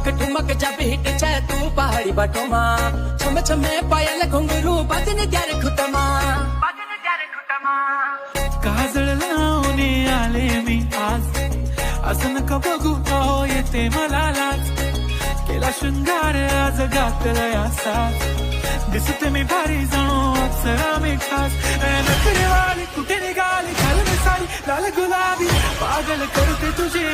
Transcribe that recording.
ठुमक ठुमक जब हिट छे तू पहाड़ी बटोमा छम छमे पायल घुंगरू बजने त्यारे खुटमा काजळ लावून आले मी आज असं नका बघू हो येते मला लाज केला शृंगार आज घातलाय असाच दिसते मी भारी जाणो अप्सरा मी खास नखरे वाली कुठे निघाली घालून साडी लाल गुलाबी पागल करते तुझे